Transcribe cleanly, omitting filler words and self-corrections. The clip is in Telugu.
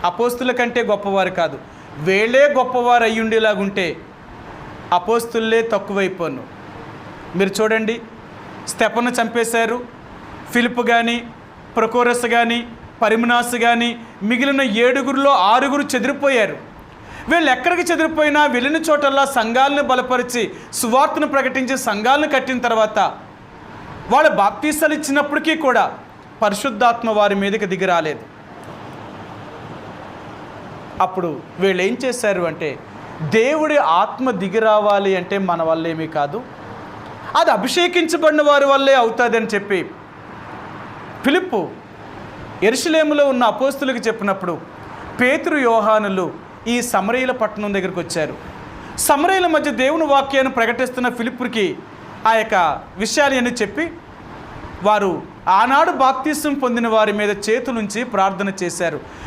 అపోస్తుల కంటే గొప్పవారు కాదు, వీళ్ళే గొప్పవారు అయ్యుండేలాగుంటే అపోస్తులే తక్కువైపోను. మీరు చూడండి, స్తెఫను చంపేశారు. ఫిలిప్ కానీ, ప్రొకోరస్ కానీ, పరిమనాస్ కానీ మిగిలిన 7గురిలో 6గురు చెదిరిపోయారు. వీళ్ళు ఎక్కడికి చెదిరిపోయినా వెళ్ళిన చోటల్లా సంఘాలను బలపరిచి సువార్తను ప్రకటించి సంఘాలను కట్టిన తర్వాత వాళ్ళు బాప్తీసాలు ఇచ్చినప్పటికీ కూడా పరిశుద్ధాత్మ వారి మీదకి దిగి రాలేదు. అప్పుడు వీళ్ళు ఏం చేశారు అంటే, దేవుడి ఆత్మ దిగి రావాలి అంటే మన వల్ల ఏమీ కాదు, అది అభిషేకించబడిన వారి వల్లే అవుతుందని చెప్పి ఫిలిప్పు యెరూషలేములో ఉన్న అపోస్తులకు చెప్పినప్పుడు పేతురు, యోహానులు ఈ సమరయుల పట్టణం దగ్గరికి వచ్చారు. సమరయుల మధ్య దేవుని వాక్యాన్ని ప్రకటిస్తున్న ఫిలిప్పుకి ఆ యొక్క విషయాలన్నీ చెప్పి వారు ఆనాడు బాప్తీసం పొందిన వారి మీద చేతులుంచి ప్రార్థన చేశారు.